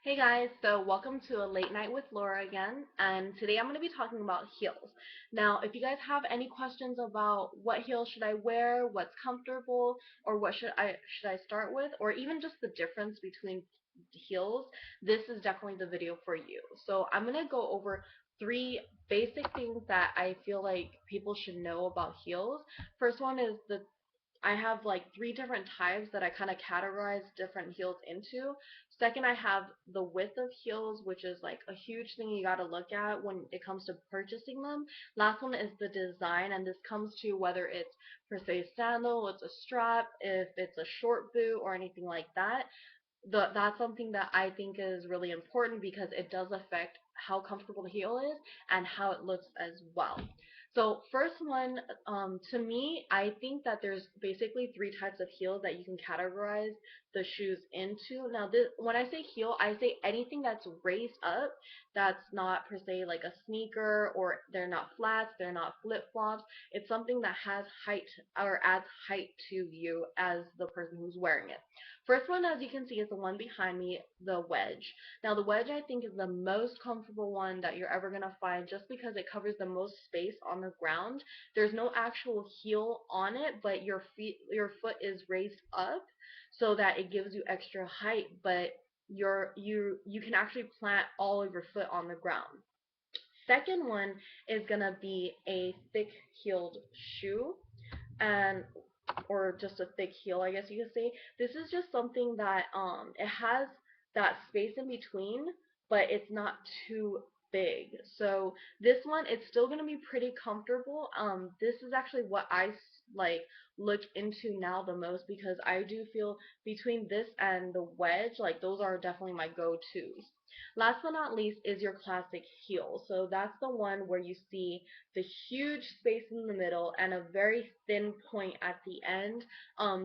Hey guys, so welcome to a late night with Laura again, and today I'm going to be talking about heels. Now, if you guys have any questions about what heels should I wear, what's comfortable, or what should I start with, or even just the difference between heels, this is definitely the video for you. So I'm going to go over three basic things that I feel like people should know about heels. First one is I have like three different types that I kind of categorize different heels into. Second, I have the width of heels, which is like a huge thing you got to look at when it comes to purchasing them. Last one is the design, and this comes to whether it's per se sandal, it's a strap, if it's a short boot, or anything like that. That's something that I think is really important because it does affect how comfortable the heel is and how it looks as well. So first one, to me, I think that there's basically three types of heels that you can categorize the shoes into. Now, when I say heel, I say anything that's raised up, that's not per se like a sneaker, or they're not flats, they're not flip-flops. It's something that has height or adds height to you as the person who's wearing it. First one, as you can see, is the one behind me, the wedge. Now, the wedge I think is the most comfortable one that you're ever going to find just because it covers the most space on the ground. There's no actual heel on it, but your foot is raised up so that it gives you extra height, but you can actually plant all of your foot on the ground. Second one is gonna be a thick heeled shoe, and or just a thick heel, I guess you could say. This is just something that it has that space in between, but it's not too big. So this one, it's still gonna be pretty comfortable. This is actually what like look into now the most because I do feel between this and the wedge, like those are definitely my go-tos. Last but not least is your classic heel. So that's the one where you see the huge space in the middle and a very thin point at the end.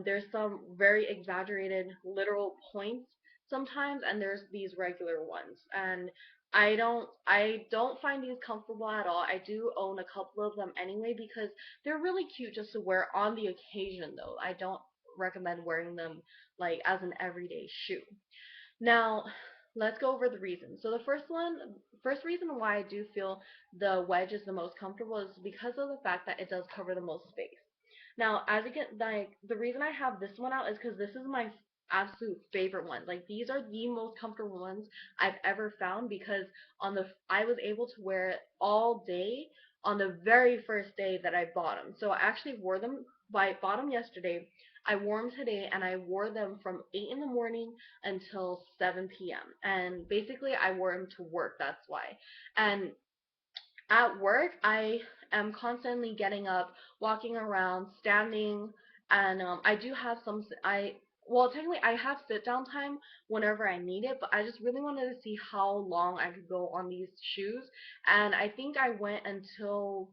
There's some very exaggerated literal points sometimes, and there's these regular ones. And I don't find these comfortable at all. I do own a couple of them anyway because they're really cute just to wear on the occasion though. I don't recommend wearing them like as an everyday shoe. Now, let's go over the reasons. So the first reason why I do feel the wedge is the most comfortable is because of the fact that it does cover the most space. Now, as you get like the reason I have this one out is because this is my absolute favorite one. Like these are the most comfortable ones I've ever found because I was able to wear it all day on the very first day that I bought them. So I actually wore them. I bought them yesterday. I wore them today, and I wore them from 8 in the morning until 7 p.m. And basically, I wore them to work. That's why. And at work, I am constantly getting up, walking around, standing, and I do have well, technically, I have sit down time whenever I need it, but I just really wanted to see how long I could go on these shoes, and I think I went until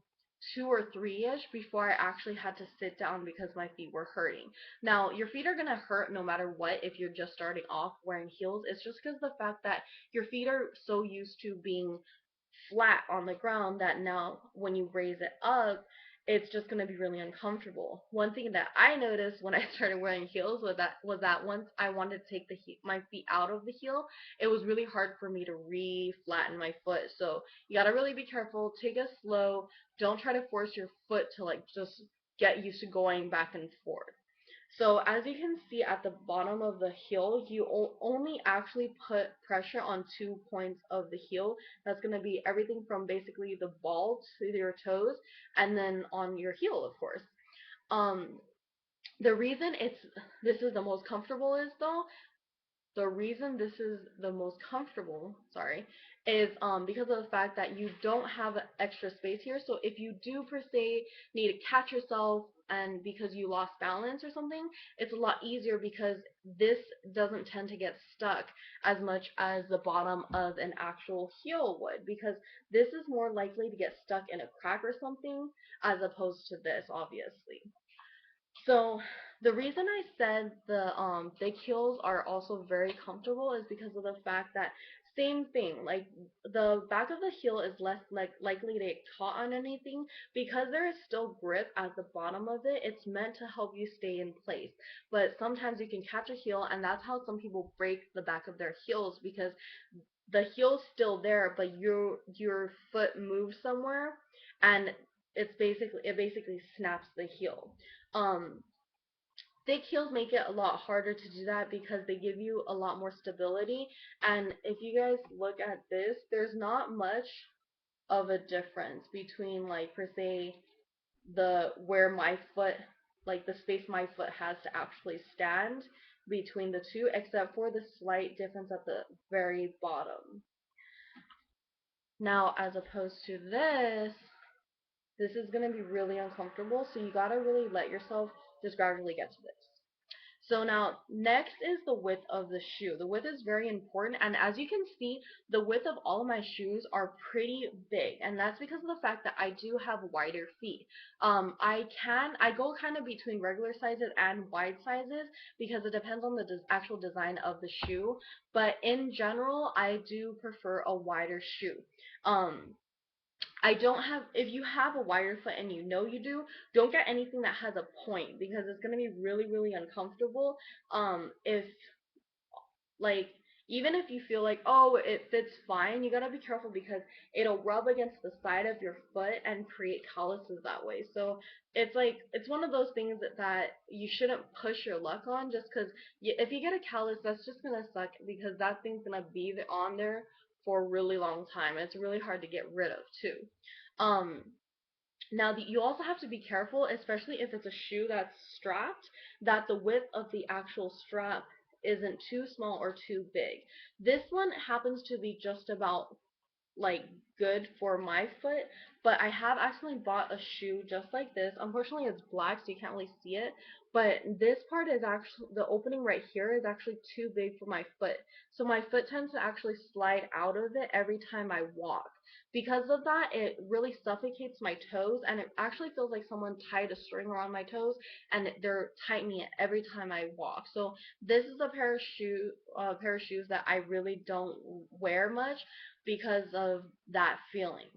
2 or 3-ish before I actually had to sit down because my feet were hurting. Now, your feet are gonna hurt no matter what if you're just starting off wearing heels. It's just because of the fact that your feet are so used to being flat on the ground that now when you raise it up, it's just going to be really uncomfortable. One thing that I noticed when I started wearing heels was that once I wanted to take my feet out of the heel, it was really hard for me to re-flatten my foot. So you got to really be careful. Take it slow. Don't try to force your foot to like just get used to going back and forth. So as you can see at the bottom of the heel, you only actually put pressure on 2 points of the heel. That's going to be everything from basically the ball to your toes, and then on your heel, of course. Um, the reason this is the most comfortable is though the reason this is the most comfortable, sorry, is because of the fact that you don't have extra space here. So if you do per se need to catch yourself and because you lost balance or something, it's a lot easier because this doesn't tend to get stuck as much as the bottom of an actual heel would, because this is more likely to get stuck in a crack or something as opposed to this, obviously. So the reason I said the thick heels are also very comfortable is because of the fact that same thing. Like the back of the heel is less likely to get caught on anything because there is still grip at the bottom of it. It's meant to help you stay in place. But sometimes you can catch a heel, and that's how some people break the back of their heels because the heel's still there, but your foot moves somewhere, and it basically snaps the heel. Um, Thick heels make it a lot harder to do that because they give you a lot more stability. And if you guys look at this, there's not much of a difference between like per se the where my foot like the space my foot has to actually stand between the two, except for the slight difference at the very bottom. Now, as opposed to this is going to be really uncomfortable, so you got to really let yourself just gradually get to this. So now, next is the width of the shoe. The width is very important, and as you can see, the width of all of my shoes are pretty big, and that's because of the fact that I do have wider feet. I go kind of between regular sizes and wide sizes because it depends on the actual design of the shoe, but in general, I do prefer a wider shoe. Um, I don't have, if you have a wider foot and you know you do, don't get anything that has a point because it's going to be really, really uncomfortable. If, like, even if you feel like, oh, it fits fine, you got to be careful because it'll rub against the side of your foot and create calluses that way. So it's like, it's one of those things that you shouldn't push your luck on just because if you get a callus, that's just going to suck because that thing's going to be on there for a really long time. It's really hard to get rid of too. Um, Now, you also have to be careful, especially if it's a shoe that's strapped, that the width of the actual strap isn't too small or too big. This one happens to be just about like good for my foot, but I have actually bought a shoe just like this. Unfortunately, it's black, so you can't really see it, but this part is actually, the opening right here is actually too big for my foot. So my foot tends to actually slide out of it every time I walk. Because of that, it really suffocates my toes, and it actually feels like someone tied a string around my toes, and they're tightening it every time I walk. So this is a pair of shoes that I really don't wear much because of that feeling.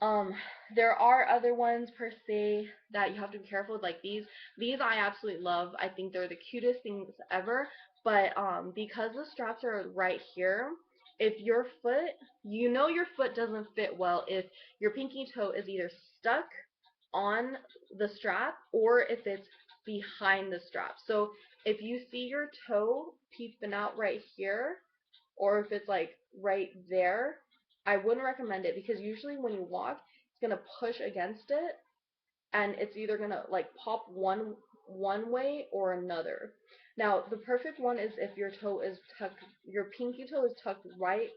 Um, there are other ones per se that you have to be careful with, like these. These I absolutely love. I think they're the cutest things ever. But because the straps are right here, if your foot, you know your foot doesn't fit well if your pinky toe is either stuck on the strap or if it's behind the strap. So if you see your toe peeping out right here, or if it's like right there, I wouldn't recommend it because usually when you walk, it's gonna push against it and it's either gonna like pop one way or another. Now, the perfect one is if your toe is tucked, your pinky toe is tucked right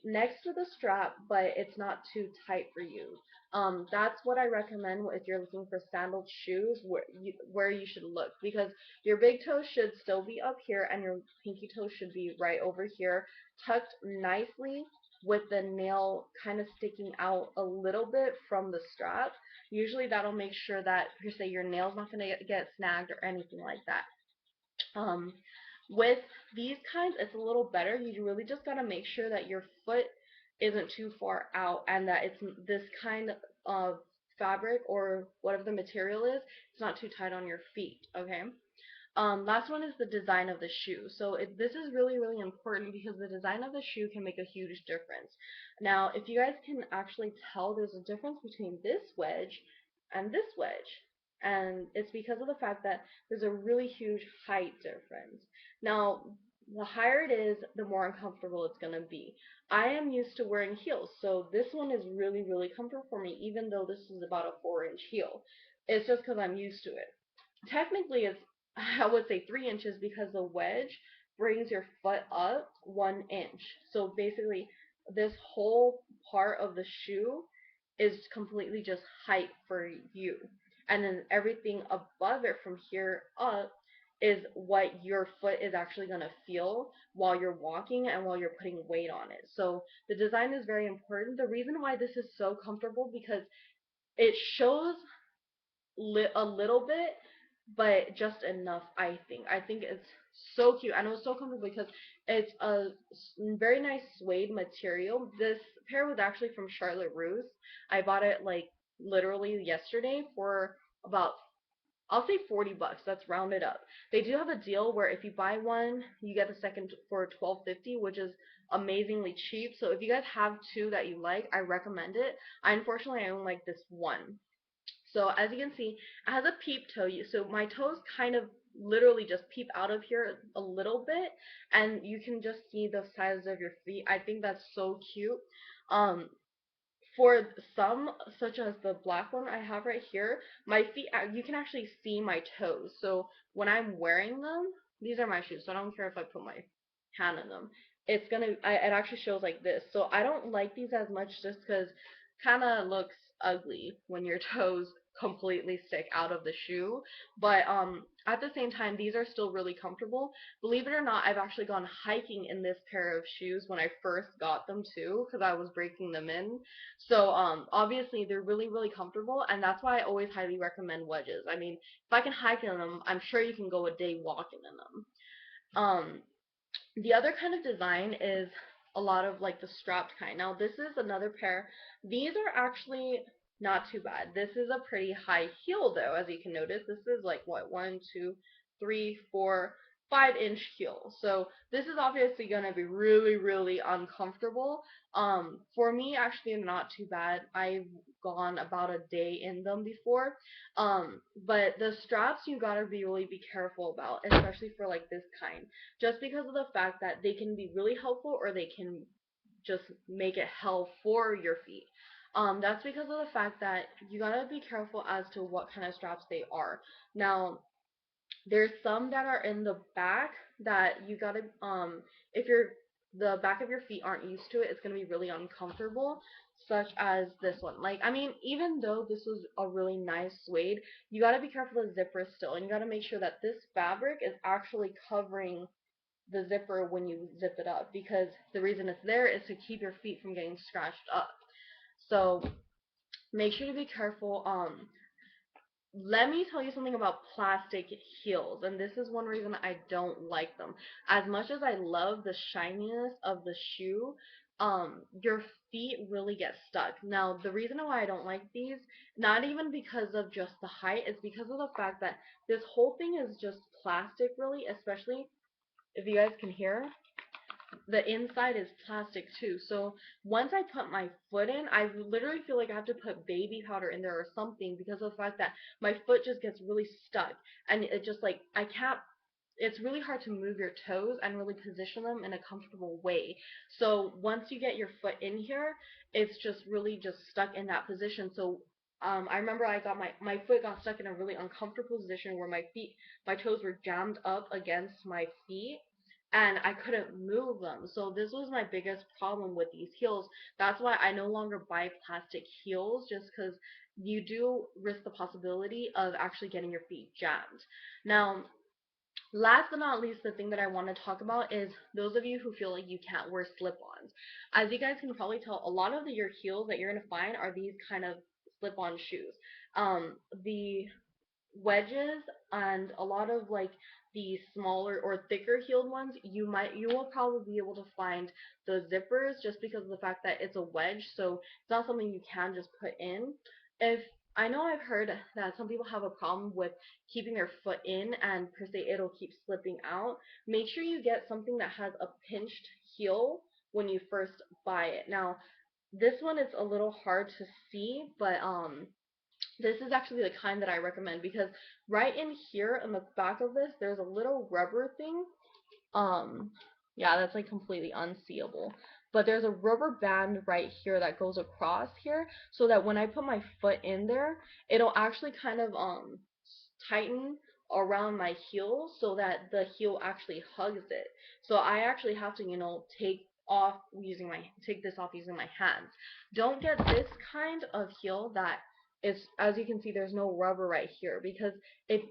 next to the strap, but it's not too tight for you. That's what I recommend if you're looking for sandal shoes where you should look because your big toe should still be up here and your pinky toe should be right over here, tucked nicely with the nail kind of sticking out a little bit from the strap. Usually that'll make sure that, per se, your nail's not going to get snagged or anything like that. Um, with these kinds, it's a little better. You really just got to make sure that your foot isn't too far out and that it's this kind of fabric or whatever the material is, it's not too tight on your feet, okay? Last one is the design of the shoe. So this is really, really important because the design of the shoe can make a huge difference. Now, if you guys can actually tell, there's a difference between this wedge and this wedge. And it's because of the fact that there's a really huge height difference. Now, the higher it is, the more uncomfortable it's going to be. I am used to wearing heels, so this one is really, really comfortable for me, even though this is about a 4-inch heel. It's just because I'm used to it. Technically, it's I would say 3 inches because the wedge brings your foot up 1 inch. So basically, this whole part of the shoe is completely just height for you. And then everything above it from here up is what your foot is actually going to feel while you're walking and while you're putting weight on it. So the design is very important. The reason why this is so comfortable because it shows a little bit, but just enough, I think. I think it's so cute and it was so comfortable because it's a very nice suede material. This pair was actually from Charlotte Russe. I bought it like literally yesterday for about, I'll say, 40 bucks. That's rounded up. They do have a deal where if you buy one, you get the second for 12.50, which is amazingly cheap. So if you guys have two that you like, I recommend it. Unfortunately I only like this one. So as you can see, it has a peep toe. So my toes kind of literally just peep out of here a little bit, and you can just see the size of your feet. I think that's so cute. Um, for some, such as the black one I have right here, my feet, you can actually see my toes. So when I'm wearing them, these are my shoes, so I don't care if I put my hand in them. It actually shows like this. So I don't like these as much just because kind of looks ugly when your toes completely stick out of the shoe. But at the same time, these are still really comfortable. Believe it or not, I've actually gone hiking in this pair of shoes when I first got them too, because I was breaking them in. So obviously they're really really comfortable, and that's why I always highly recommend wedges. I mean, if I can hike in them, I'm sure you can go a day walking in them. The other kind of design is a lot of like the strapped kind. Now this is another pair. These are actually not too bad. This is a pretty high heel though, as you can notice. This is like what, 1, 2, 3, 4, 5 inch heel. So this is obviously gonna be really, really uncomfortable. For me, actually not too bad. I've gone about a day in them before. But the straps you gotta be really be careful about, especially for like this kind, just because of the fact that they can be really helpful or they can just make it hell for your feet. That's because of the fact that you gotta be careful as to what kind of straps they are. Now, there's some that are in the back that you gotta if the back of your feet aren't used to it, it's gonna be really uncomfortable. Such as this one. Like, I mean, even though this was a really nice suede, you gotta be careful of the zipper still, and you gotta make sure that this fabric is actually covering the zipper when you zip it up, because the reason it's there is to keep your feet from getting scratched up. So make sure to be careful. Let me tell you something about plastic heels, and this is one reason I don't like them. As much as I love the shininess of the shoe, your feet really get stuck. Now, the reason why I don't like these, not even because of just the height, is because of the fact that this whole thing is just plastic, really, especially if you guys can hear the inside is plastic too. So once I put my foot in, I literally feel like I have to put baby powder in there or something, because of the fact that my foot just gets really stuck, and it just like I can't, it's really hard to move your toes and really position them in a comfortable way. So once you get your foot in here, it's just really just stuck in that position. So I remember I got my foot got stuck in a really uncomfortable position where my toes were jammed up against my feet, and I couldn't move them. So this was my biggest problem with these heels. That's why I no longer buy plastic heels, just because you do risk the possibility of actually getting your feet jammed. Now, last but not least, the thing that I want to talk about is those of you who feel like you can't wear slip-ons. As you guys can probably tell, a lot of your heels that you're going to find are these kind of slip-on shoes. The wedges and a lot of like the smaller or thicker heeled ones, you will probably be able to find the zippers, just because of the fact that it's a wedge, so it's not something you can just put in. If I know I've heard that some people have a problem with keeping their foot in and per se it'll keep slipping out. Make sure you get something that has a pinched heel when you first buy it. Now, this one is a little hard to see, but this is actually the kind that I recommend, because right in here in the back of this, there's a little rubber thing. Um, yeah, that's like completely unseeable. But there's a rubber band right here that goes across here, so that when I put my foot in there, it'll actually kind of tighten around my heel so that the heel actually hugs it. So I actually have to, take this off using my hands. Don't get this kind of heel that is, as you can see, there's no rubber right here, because if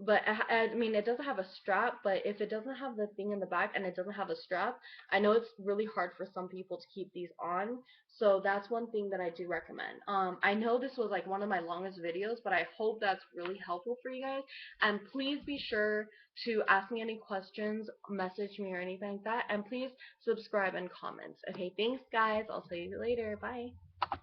but I mean, it doesn't have a strap, but if it doesn't have the thing in the back and it doesn't have a strap, I know it's really hard for some people to keep these on, so that's one thing that I do recommend. I know this was like one of my longest videos, but I hope that's really helpful for you guys, and please be sure to ask me any questions, message me or anything like that, and please subscribe and comment. Okay, thanks guys, I'll see you later, bye.